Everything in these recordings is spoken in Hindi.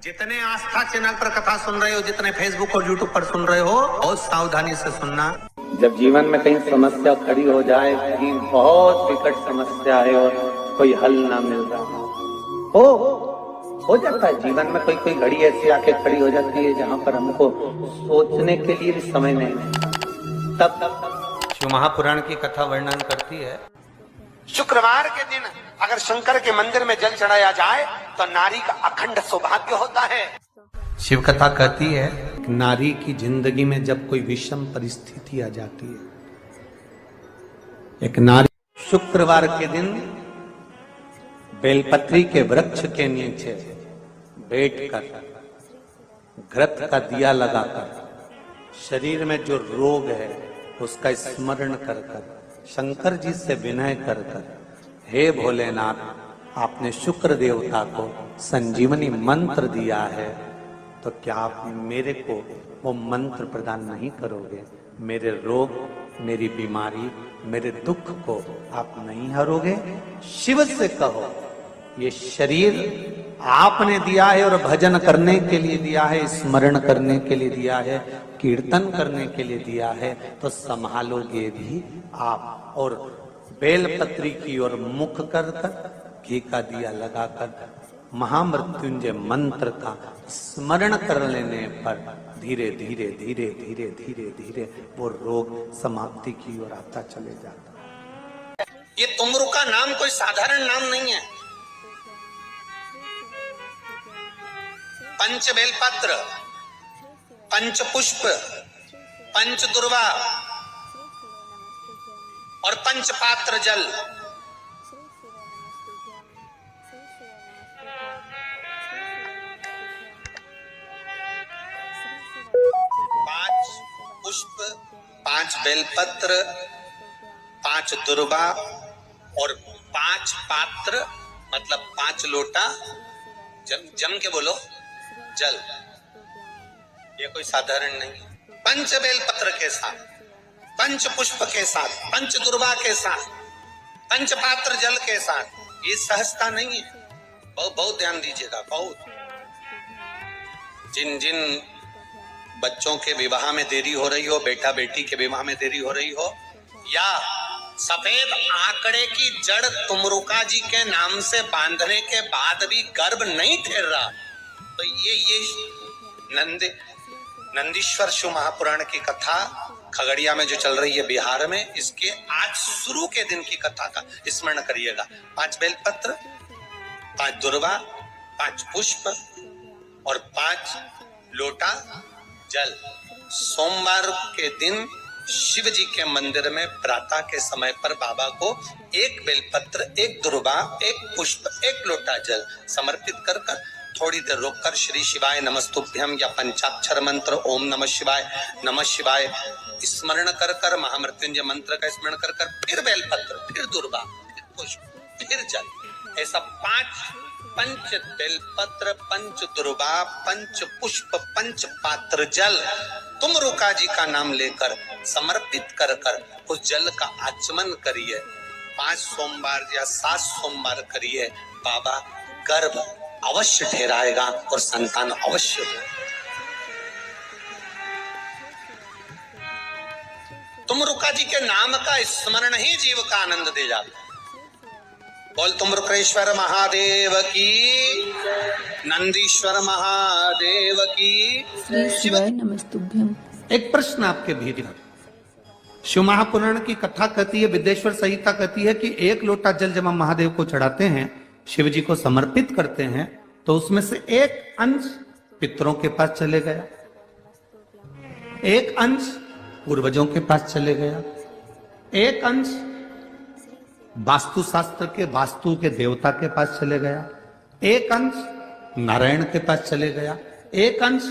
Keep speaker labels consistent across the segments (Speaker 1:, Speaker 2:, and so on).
Speaker 1: जितने आस्था चैनल पर कथा सुन रहे हो, जितने फेसबुक और यूट्यूब पर सुन रहे हो, बहुत सावधानी से सुनना।
Speaker 2: जब जीवन में कहीं समस्या खड़ी हो जाए, कहीं बहुत विकट समस्या है और कोई हल ना मिल रहा हो जाता है जीवन में कोई घड़ी ऐसी आके खड़ी हो जाती है जहाँ पर हमको सोचने के लिए भी समय नहीं है। तब
Speaker 1: शिव महापुराण की कथा वर्णन करती है,
Speaker 3: शुक्रवार के दिन अगर शंकर के मंदिर में जल चढ़ाया जाए तो नारी का अखंड सौभाग्य होता है।
Speaker 1: शिव कथा कहती है नारी की जिंदगी में जब कोई विषम परिस्थिति आ जाती है, एक नारी शुक्रवार के दिन बेलपत्री के वृक्ष के नीचे बैठकर घृत का दिया लगाकर शरीर में जो रोग है उसका स्मरण कर कर शंकर जी से विनय कर कर, हे भोलेनाथ, आपने शुक्र देवता को संजीवनी मंत्र दिया है, तो क्या आप मेरे को वो मंत्र प्रदान नहीं करोगे? मेरे रोग, मेरी बीमारी, मेरे दुख को आप नहीं हरोगे? शिव से कहो, ये शरीर आपने दिया है और भजन करने के लिए दिया है, स्मरण करने के लिए दिया है, कीर्तन करने के लिए दिया है, तो संभालोगे भी आप। और बेलपत्री की ओर मुख कर कर घी का दिया लगाकर महामृत्युंजय मंत्र का स्मरण कर लेने पर धीरे धीरे धीरे धीरे धीरे धीरे वो रोग समाप्ति की ओर आता चले जाता।
Speaker 3: ये तुमरू का नाम कोई साधारण नाम नहीं है। पंच बेलपत्र, पंच पुष्प, पंच दुर्वा और पंच पात्र जल, पांच पुष्प, पांच बेलपत्र, पांच दुर्वा और पांच पात्र, मतलब 5 लोटा जम के बोलो जल। ये कोई साधारण नहीं। पंच बेलपत्र के साथ, पंच पुष्प के साथ, पंच दुर्वा के साथ, पंच पात्र जल के साथ, ये सहजता नहीं है। बहुत ध्यान दीजिएगा। बहुत जिन जिन बच्चों के विवाह में देरी हो रही हो, बेटा बेटी के विवाह में देरी हो रही हो, या सफेद आंकड़े की जड़ तुमरुका जी के नाम से बांधने के बाद भी गर्भ नहीं ठहर रहा, तो ये नंदीश्वर शिव महापुराण की कथा खगड़िया में जो चल रही है बिहार में, इसके आज शुरू के दिन की कथा का स्मरण करिएगा। 5 बेलपत्र, 5 दुर्वा, 5 पुष्प और 5 लोटा जल। सोमवार के दिन शिव जी के मंदिर में प्रातः के समय पर बाबा को 1 बेलपत्र, 1 दुर्वा, 1 पुष्प, 1 लोटा जल समर्पित कर कर थोड़ी देर रोककर श्री शिवाय नमस्तुभ्यम या पंचाक्षर मंत्र ओम नमः शिवाय स्मरण कर कर, महामृत्युंजय मंत्र का स्मरण कर कर, फिर बेलपत्र, फिर दुर्वा, फिर पुष्प, फिर जल, ऐसा 5 पंच बेलपत्र, पंच दुर्वा, पंच पुष्प, पंच पात्र जल तुमरुका जी का नाम लेकर समर्पित कर कर उस जल का आचमन करिए। 5 सोमवार या 7 सोमवार करिए, बाबा गर्भ अवश्य ठहराएगा और संतान अवश्य हो। तुमरुका जी के नाम का स्मरण ही जीव का आनंद दे जाता है। बोल तुमरुकेश्वर महादेव की, नंदीश्वर महादेव की।
Speaker 4: शिवाय नमस्तुभ्यम।
Speaker 1: एक प्रश्न आपके भीतर, शिव महापुराण की कथा कहती है, विदेश्वर संहिता कहती है कि 1 लोटा जल जब हम महादेव को चढ़ाते हैं, शिव जी को समर्पित करते हैं, तो उसमें से 1 अंश पितरों के पास चले गया, 1 अंश पूर्वजों के पास चले गया, 1 अंश वास्तु शास्त्र के वास्तु के देवता के पास चले गया, 1 अंश नारायण के पास चले गया, 1 अंश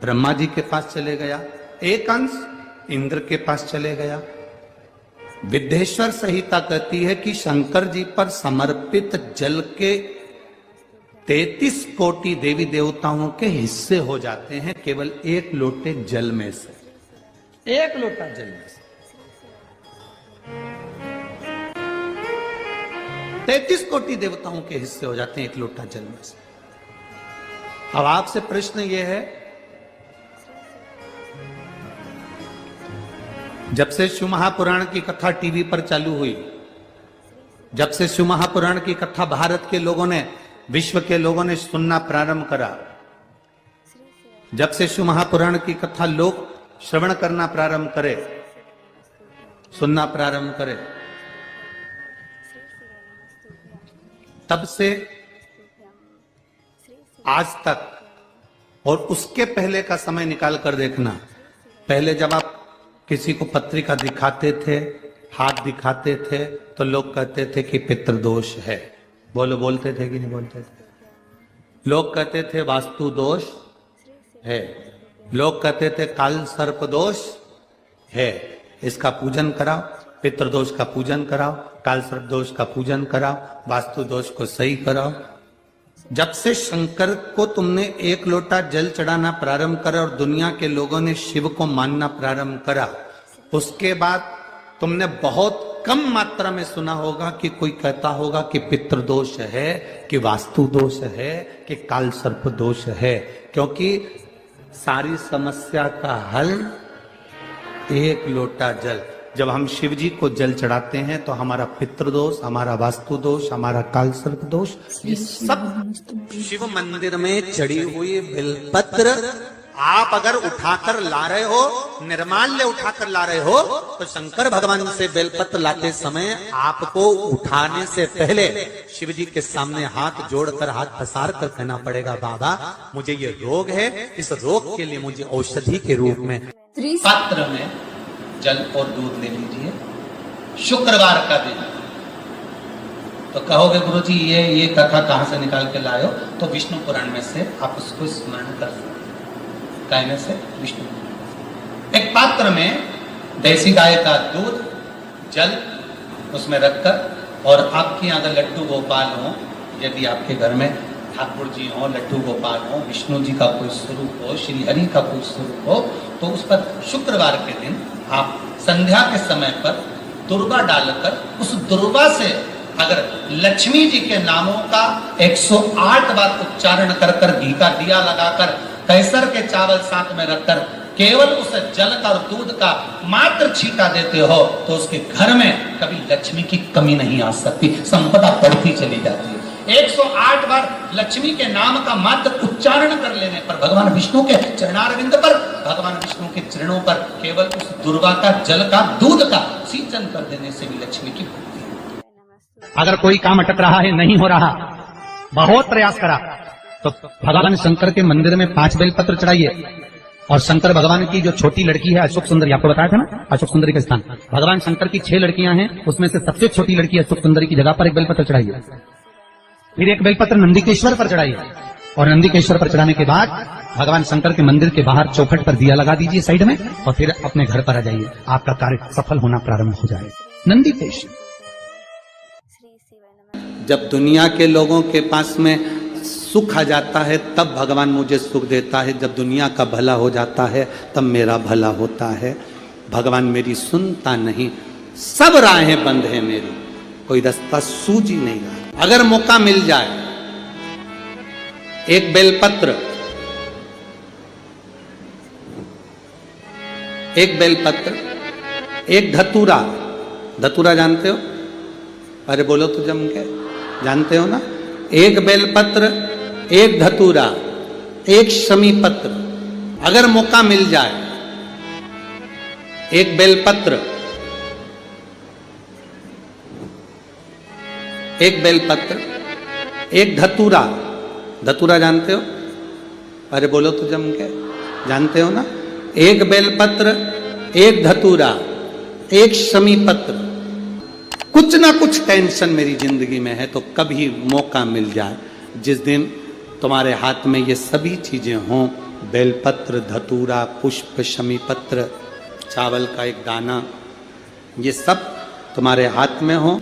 Speaker 1: ब्रह्मा जी के पास चले गया, 1 अंश इंद्र के पास चले गया। विदेश्वर संहिता कहती है कि शंकर जी पर समर्पित जल के 33 कोटि देवी देवताओं के हिस्से हो जाते हैं केवल 1 लोटे जल में से, 1 लोटा जल में से 33 कोटि देवताओं के हिस्से हो जाते हैं 1 लोटा जल में से। अब आपसे प्रश्न ये है, जब से शिव महापुराण की कथा टीवी पर चालू हुई, जब से शिव महापुराण की कथा भारत के लोगों ने, विश्व के लोगों ने सुनना प्रारंभ करा, जब से शिव महापुराण की कथा लोग श्रवण करना प्रारंभ करे, सुनना प्रारंभ करे, तब से आज तक, और उसके पहले का समय निकाल कर देखना, पहले जब आप किसी को पत्रिका दिखाते थे, हाथ दिखाते थे, तो लोग कहते थे कि पितृदोष है। बोलते थे कि नहीं बोलते थे? लोग कहते थे वास्तु दोष है, लोग कहते थे काल सर्प दोष है, इसका पूजन कराओ, पितृदोष का पूजन कराओ, काल सर्प दोष का पूजन कराओ, वास्तु दोष को सही कराओ। जब से शंकर को तुमने एक लोटा जल चढ़ाना प्रारंभ करा और दुनिया के लोगों ने शिव को मानना प्रारंभ करा, उसके बाद तुमने बहुत कम मात्रा में सुना होगा कि कोई कहता होगा कि पितृदोष है, कि वास्तु दोष है, कि काल सर्प दोष है। क्योंकि सारी समस्या का हल एक लोटा जल। जब हम शिव जी को जल चढ़ाते हैं तो हमारा पितृदोष, हमारा वास्तु दोष, हमारा काल सर्प दोष, ये सब शिव मंदिर में चढ़ी हुई बेलपत्र आप अगर उठाकर ला रहे हो, निर्माल्य उठाकर ला रहे हो, तो शंकर भगवान से बेलपत्र लाते समय आपको उठाने से पहले शिव जी के सामने हाथ जोड़कर, हाथ पसार कर कहना पड़ेगा, बाबा मुझे ये रोग है, इस रोग के लिए मुझे औषधि के रूप में पात्र में जल और दूध ले लीजिए। शुक्रवार का दिन, तो कहोगे गुरुजी ये कथा कहां से निकाल के लाए हो? तो विष्णु पुराण में से आप उसको स्मरण कर सकते, कहने से विष्णु। एक पात्र में देसी गाय का दूध, जल उसमें रखकर, और आपके यहाँ अगर लड्डू गोपाल हो, यदि आपके घर में ठाकुर जी हो, लड्डू गोपाल हो, विष्णु जी का कोई स्वरूप हो, श्री हरि का कोई स्वरूप हो, तो उस पर शुक्रवार के दिन आप संध्या के समय पर दुर्वा डालकर, उस दुर्वा से अगर लक्ष्मी जी के नामों का 108 बार उच्चारण कर कर, घी का दिया लगाकर, कैसर के चावल साथ में रखकर, केवल उस जल का और दूध का मात्र छींटा देते हो, तो उसके घर में कभी लक्ष्मी की कमी नहीं आ सकती, संपदा बढ़ती चली जाती है। 108 बार लक्ष्मी के नाम का मात्र उच्चारण कर लेने पर, भगवान विष्णु के चरणारविंद पर, भगवान विष्णु के चरणों पर केवल उस दुर्वा का जल का, दूध का सिंचन कर देने से भी लक्ष्मी की भक्ति है।
Speaker 5: अगर कोई काम अटक रहा है, नहीं हो रहा, बहुत प्रयास करा, तो भगवान शंकर के मंदिर में 5 बेलपत्र चढ़ाइए। और शंकर भगवान की जो छोटी लड़की है अशोक सुंदरी, आपको बताया था ना अशोक सुंदरी का स्थान, भगवान शंकर की 6 लड़कियां हैं, उसमें से सबसे छोटी लड़की अशोक सुंदरी की जगह पर एक बेलपत्र चढ़ाइए। फिर एक बेलपत्र नंदीकेश्वर पर चढ़ाइए, और नंदीकेश्वर पर चढ़ाने के बाद भगवान शंकर के मंदिर के बाहर चौखट पर दिया लगा दीजिए साइड में, और फिर अपने घर पर आ जाइए, आपका कार्य सफल होना प्रारंभ हो जाए। नंदीकेश्वर।
Speaker 1: जब दुनिया के लोगों के पास में सुख आ जाता है तब भगवान मुझे सुख देता है, जब दुनिया का भला हो जाता है तब मेरा भला होता है। भगवान मेरी सुनता नहीं, सब राहें बंद है मेरी, कोई रास्ता सूझ ही नहीं रहा। अगर मौका मिल जाए, एक बेलपत्र, एक बेलपत्र, एक धतूरा, धतूरा जानते हो? अरे बोलो तो जम के, जानते हो ना? एक बेलपत्र, एक धतूरा, एक शमी पत्र, अगर मौका मिल जाए, एक बेलपत्र, एक बेलपत्र, एक धतूरा, धतूरा जानते हो? अरे बोलो तो जम के, जानते हो ना? एक बेलपत्र, एक धतूरा, एक शमी पत्र। कुछ ना कुछ टेंशन मेरी जिंदगी में है, तो कभी मौका मिल जाए, जिस दिन तुम्हारे हाथ में ये सभी चीजें हों, बेलपत्र, धतूरा, पुष्प, शमी पत्र, चावल का एक दाना, ये सब तुम्हारे हाथ में हो।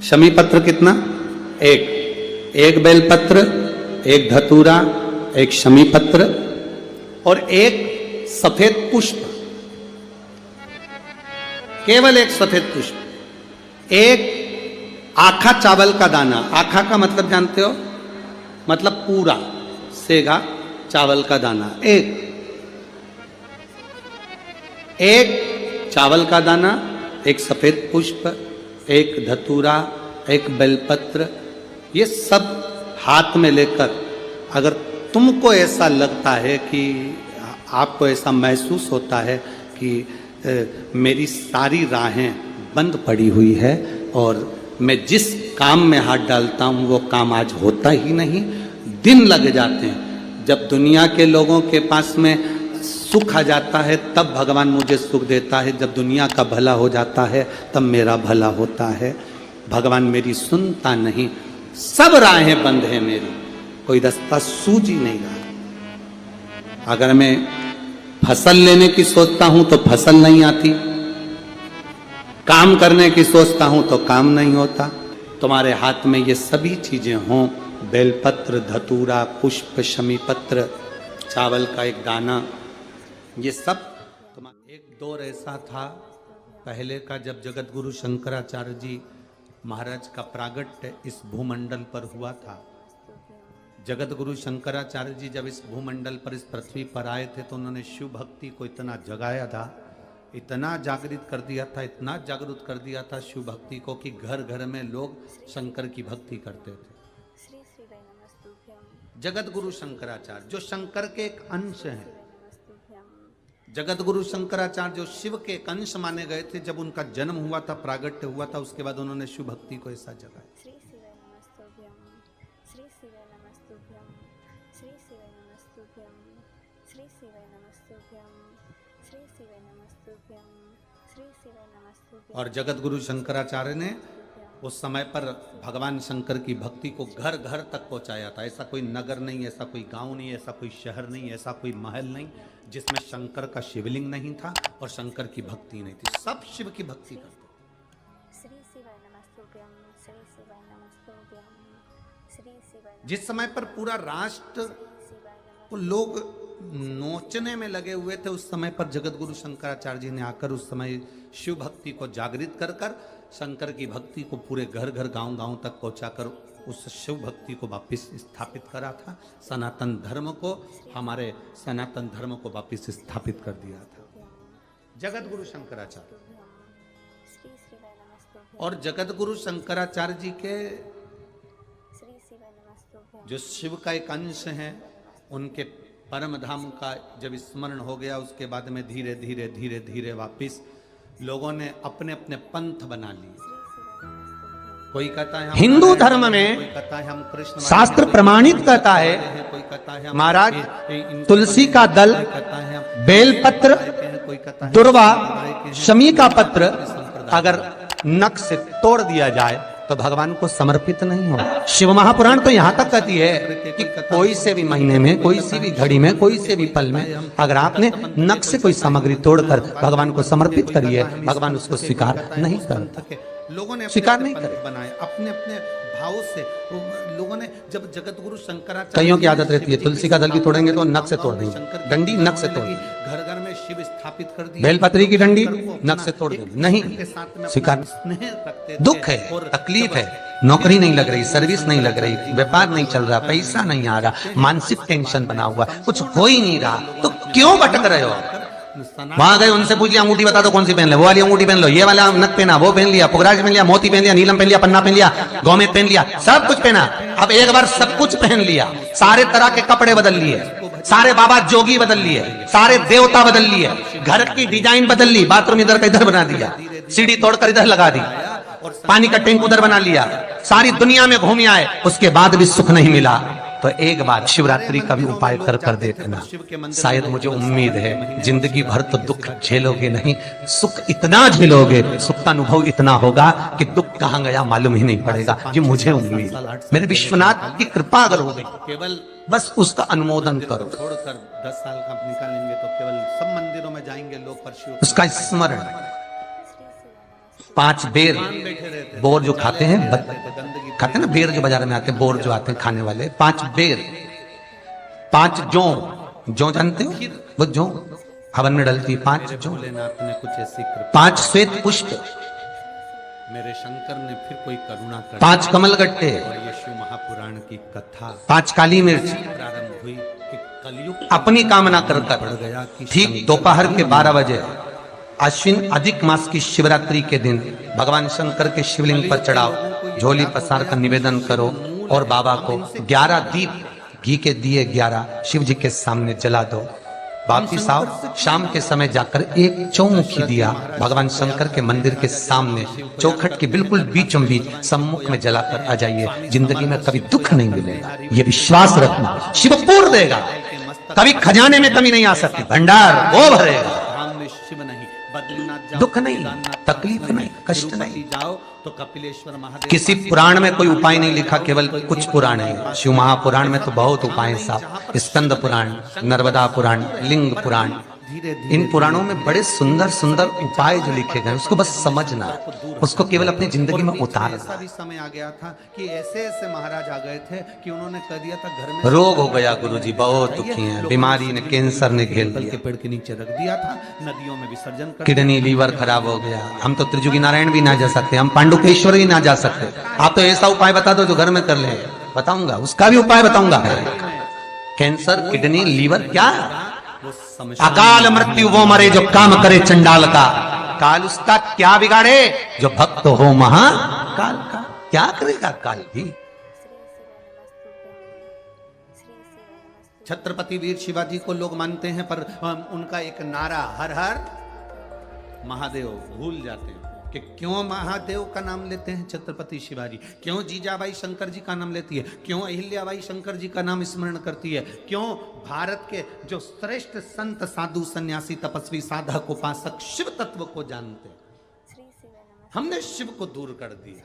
Speaker 1: शमी पत्र कितना? एक बेलपत्र, एक धतूरा, एक शमी पत्र और एक सफेद पुष्प, केवल एक सफेद पुष्प, एक आखा चावल का दाना। आखा का मतलब जानते हो? मतलब पूरा, बचेगा चावल का दाना, एक चावल का दाना, एक सफेद पुष्प, एक धतूरा, एक बेलपत्र, ये सब हाथ में लेकर अगर तुमको ऐसा लगता है कि आपको ऐसा महसूस होता है कि मेरी सारी राहें बंद पड़ी हुई है और मैं जिस काम में हाथ डालता हूं वो काम आज होता ही नहीं, दिन लग जाते हैं, जब दुनिया के लोगों के पास में सुख आ जाता है तब भगवान मुझे सुख देता है, जब दुनिया का भला हो जाता है तब मेरा भला होता है, भगवान मेरी सुनता नहीं, सब राहें बंद है मेरी, कोई रास्ता सूझ ही नहीं रहा। अगर मैं फसल लेने की सोचता हूं तो फसल नहीं आती, काम करने की सोचता हूं तो काम नहीं होता। तुम्हारे हाथ में ये सभी चीजें हों, बेलपत्र, धतूरा, पुष्प, शमी पत्र, चावल का एक दाना, ये सब तुम्हारा। एक दौर ऐसा था पहले का जब जगत गुरु शंकराचार्य जी महाराज का प्रागट्य इस भूमंडल पर हुआ था। जगत गुरु शंकराचार्य जी जब इस भूमंडल पर, इस पृथ्वी पर आए थे तो उन्होंने शिव भक्ति को इतना जगाया था, इतना जागृत कर दिया था, इतना जागृत कर दिया था शिव भक्ति को कि घर घर में लोग शंकर की भक्ति करते थे। जगत गुरु शंकराचार्य जो शंकर के एक अंश हैं, जगत गुरु शंकराचार्य जो शिव के एक अंश माने गए थे, जब उनका जन्म हुआ था, प्रागट्य हुआ था, उसके बाद उन्होंने शिव भक्ति को ऐसा जगाया। और जगत गुरु शंकराचार्य ने उस समय पर भगवान शंकर की भक्ति को घर घर तक पहुंचाया था। ऐसा कोई नगर नहीं, ऐसा कोई गांव नहीं, ऐसा कोई शहर नहीं, ऐसा कोई महल नहीं जिसमें शंकर का शिवलिंग नहीं था और शंकर की भक्ति नहीं थी, सब शिव की भक्ति करते। जिस समय पर पूरा राष्ट्र को लोग नोचने में लगे हुए थे, उस समय पर जगत गुरु शंकराचार्य जी ने आकर उस समय शिव भक्ति को जागृत कर कर शंकर की भक्ति को पूरे घर घर गांव गांव तक पहुंचाकर उस शिव भक्ति को वापस स्थापित करा था। सनातन धर्म को, हमारे सनातन धर्म को वापस स्थापित कर दिया था जगत गुरु शंकराचार्य। और जगत गुरु शंकराचार्य जी के जो शिव का एक अंश है, उनके परम धाम का जब स्मरण हो गया, उसके बाद में धीरे धीरे धीरे धीरे वापिस लोगों ने अपने अपने पंथ बना लिए। कोई कहता है
Speaker 2: हिंदू धर्म में,
Speaker 1: कोई कहता है हम कृष्ण,
Speaker 2: शास्त्र प्रमाणित कहता है
Speaker 1: कोई कहता है
Speaker 2: महाराज तुलसी का दल, बेलपत्र,
Speaker 1: कोई कहता है
Speaker 2: दुर्वा, शमी का पत्र अगर नख से तोड़ दिया जाए तो भगवान को समर्पित नहीं हो। शिव महापुराण तो यहाँ तक कहती है कि कोई से भी महीने में, कोई सी भी घड़ी में, कोई से भी पल में अगर आपने नख से कोई सामग्री तोड़कर भगवान को समर्पित करी है, भगवान उसको स्वीकार नहीं करते।
Speaker 1: लोगों ने
Speaker 2: स्वीकार नहीं करे,
Speaker 1: बनाए अपने अपने भाव से। लोगों ने जब जगत गुरु शंकराचार्य,
Speaker 2: कईयों की आदत रहती है तुलसी का दल भी तोड़ेंगे तो नख से तोड़ देंगे, डंडी नख से तोड़,
Speaker 1: घर घर में शिव स्थापित कर दिया,
Speaker 2: बेलपत्री की डंडी नख से तोड़ देंगे, नहीं स्वीकार।
Speaker 1: स्वीकार।
Speaker 2: दुख है, तकलीफ है, नौकरी नहीं लग रही, सर्विस नहीं लग रही, व्यापार नहीं चल रहा, पैसा नहीं आ रहा, मानसिक टेंशन बना हुआ, कुछ हो ही नहीं रहा, तो क्यों भटक रहे हो? वहां गए, उनसे पूछिए अंगूठी बता दो कौन सी पहन ले, वो वाली अंगूठी पहन लो, ये वाला नथ पहना, वो पहन लिया, पुगराज पहन लिया, मोती पहन लिया, नीलम पहन लिया, पन्ना पहन लिया, गौमेद पहन लिया, सब कुछ पहना। अब एक बार सब कुछ पहन लिया, सारे तरह के कपड़े बदल लिए, सारे बाबा जोगी बदल लिए, सारे देवता बदल लिए, घर की डिजाइन बदल ली, बाथरूम इधर का इधर बना दिया, सीढ़ी तोड़कर इधर लगा दी, पानी का टैंक उधर बना लिया, सारी दुनिया में घूम आए, उसके बाद भी सुख नहीं मिला। तो एक बार शिवरात्रि का भी उपाय कर कर देखना, शायद मुझे उम्मीद है जिंदगी भर तो दुख झेलोगे नहीं, सुख इतना झेलोगे, सुख का अनुभव इतना होगा कि दुख कहां गया मालूम ही नहीं पड़ेगा। ये मुझे उम्मीद, मेरे विश्वनाथ की कृपा अगर हो गई,
Speaker 1: केवल
Speaker 2: बस उसका अनुमोदन करो।
Speaker 1: छोड़कर 10 साल का निकालेंगे तो केवल सब मंदिरों में जाएंगे लोग, पर
Speaker 2: उसका स्मरण 5 बेर बोर जो खाते हैं, खाते हैं ना बेर जो बाजार में आते हैं, बोर जो आते हैं खाने वाले, 5 बेर, 5 जौ जानते हो, वो जौ हवन में डलती, 5 जौ, 5 श्वेत पुष्प,
Speaker 1: मेरे शंकर ने फिर कोई करुणा कर
Speaker 5: 5 कमल गट्टे,
Speaker 1: और ये शिव महापुराण की कथा
Speaker 5: 5 काली मिर्च
Speaker 1: प्रारंभ हुई कि कलयुग
Speaker 5: अपनी कामना कर
Speaker 1: बढ़ गया कि
Speaker 5: ठीक दोपहर के 12 बजे अश्विन अधिक मास की शिवरात्रि के दिन भगवान शंकर के शिवलिंग पर चढ़ाओ, झोली पसार कर निवेदन करो और बाबा को 11 दीप घी के दिए 11 शिव जी के सामने जला दो। वापिस आओ, शाम के समय जाकर एक चौमुखी दिया भगवान शंकर के मंदिर के सामने चौखट के बिल्कुल बीचों बीच सम्मुख में जलाकर आ जाइए। जिंदगी में कभी दुख नहीं मिलेगा, ये विश्वास रखना। शिव पूर्ण देगा, कभी खजाने में कमी नहीं आ सकती, भंडार वो भरेगा।
Speaker 1: धाम में शिव नहीं, बद्रीनाथ जाओ,
Speaker 5: दुख नहीं,
Speaker 1: केदारनाथ
Speaker 5: तकलीफ नहीं, कष्ट नहीं।
Speaker 1: तिरुपति जाओ तो कपिलेश्वर महादेव,
Speaker 5: किसी पुराण में कोई उपाय नहीं लिखा, केवल कुछ पुराण है। शिव महापुराण में तो बहुत उपाय हैं साहब, स्कंद पुराण, नर्मदा पुराण, लिंग पुराण,
Speaker 1: धीरे धीरे
Speaker 5: इन पुराणों में बड़े सुंदर सुंदर उपाय जो लिखे गए, उसको बस समझना, उसको केवल अपनी जिंदगी में
Speaker 1: ऐसा
Speaker 5: उतारना।
Speaker 1: भी समय आ गया था कि ऐसे ऐसे महाराज आ गए थे कि उन्होंने कह दिया था घर में
Speaker 5: रोग हो गया गुरुजी, बहुत दुखी हैं, बीमारी ने, कैंसर ने घेर
Speaker 1: पीपल के
Speaker 5: लिया,
Speaker 1: पेड़ के नीचे रख दिया था, नदियों में विसर्जन कर
Speaker 5: किडनी लीवर खराब हो गया। हम तो त्रिजुगी नारायण भी ना जा सकते, हम पांडुकेश्वर भी ना जा सकते। आप तो ऐसा उपाय बता दो जो घर में कर ले, बताऊंगा, उसका भी उपाय बताऊंगा। कैंसर, किडनी, लीवर, क्या
Speaker 1: वो समस्या
Speaker 5: अकाल मृत्यु वो मरे जो काम करे चंडाल का, काल उसका क्या बिगाड़े जो भक्त हो महाकाल का। क्या करेगा काल भी।
Speaker 1: छत्रपति वीर शिवाजी को लोग मानते हैं, पर उनका एक नारा हर हर महादेव भूल जाते हैं कि क्यों महादेव का नाम लेते हैं छत्रपति शिवाजी, क्यों जीजाबाई शंकर जी का नाम लेती है, क्यों अहिल्याबाई शंकर जी का नाम स्मरण करती है, क्यों भारत के जो श्रेष्ठ संत साधु सन्यासी तपस्वी साधक उपासक शिव तत्व को जानते हैं। हमने शिव को दूर कर दिया,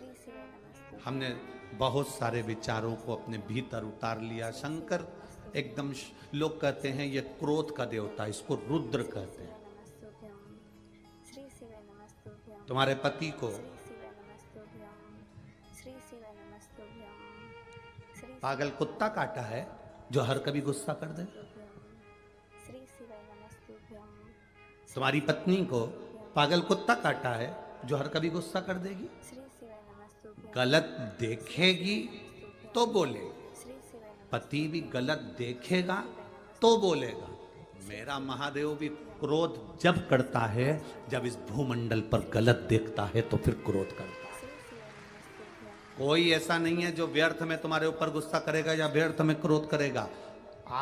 Speaker 1: हमने बहुत सारे विचारों को अपने भीतर उतार लिया। शंकर एकदम, लोग कहते हैं ये क्रोध का देवता, इसको रुद्र कहते हैं। तुम्हारे पति को पागल कुत्ता काटा है जो हर कभी गुस्सा कर दे। तुम्हारी पत्नी को पागल कुत्ता काटा है जो हर कभी गुस्सा कर देगी, गलत देखेगी तो बोलेगी। पति भी गलत देखेगा तो बोलेगा। मेरा महादेव भी क्रोध जब करता है, जब इस भूमंडल पर गलत देखता है तो फिर क्रोध करता है। कोई ऐसा नहीं है जो व्यर्थ में तुम्हारे ऊपर गुस्सा करेगा या व्यर्थ में क्रोध करेगा।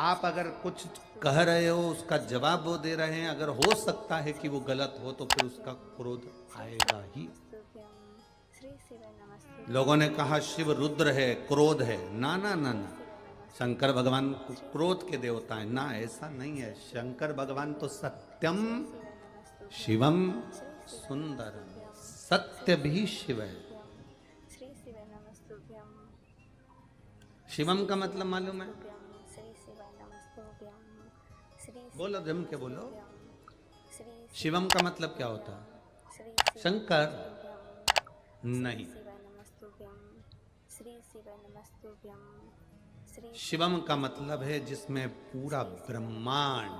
Speaker 1: आप अगर कुछ कह रहे हो, उसका जवाब वो दे रहे हैं, अगर हो सकता है कि वो गलत हो तो फिर उसका क्रोध आएगा ही। लोगों ने कहा शिव रुद्र है, क्रोध है। ना ना ना ना, शंकर भगवान क्रोध के देवता है ना, ऐसा नहीं है। शंकर भगवान तो सत्यम शिवम सुंदरम, सत्य भी शिव है। शिवम का मतलब मालूम है? बोलो, जम के बोलो। शिवम का मतलब क्या होता है? शंकर नहीं, शिवम का मतलब है जिसमें पूरा ब्रह्मांड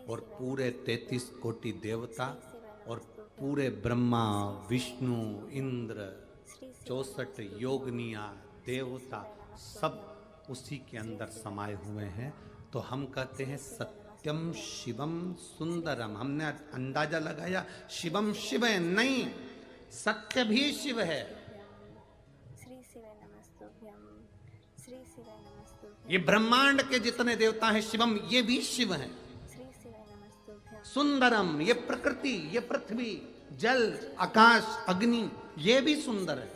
Speaker 1: और पूरे 33 कोटि देवता और पूरे ब्रह्मा विष्णु इंद्र 64 योगनिया देवता सब उसी के अंदर समाये हुए हैं। तो हम कहते हैं सत्यम शिवम सुंदरम। हमने अंदाजा लगाया शिवम शिव है, नहीं, सत्य भी शिव है। ये ब्रह्मांड के जितने देवता हैं शिवम, ये भी शिव हैं। सुंदरम, ये प्रकृति, ये पृथ्वी, जल, आकाश, अग्नि, ये भी सुंदर है।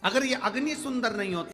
Speaker 1: अगर ये अग्नि सुंदर नहीं होती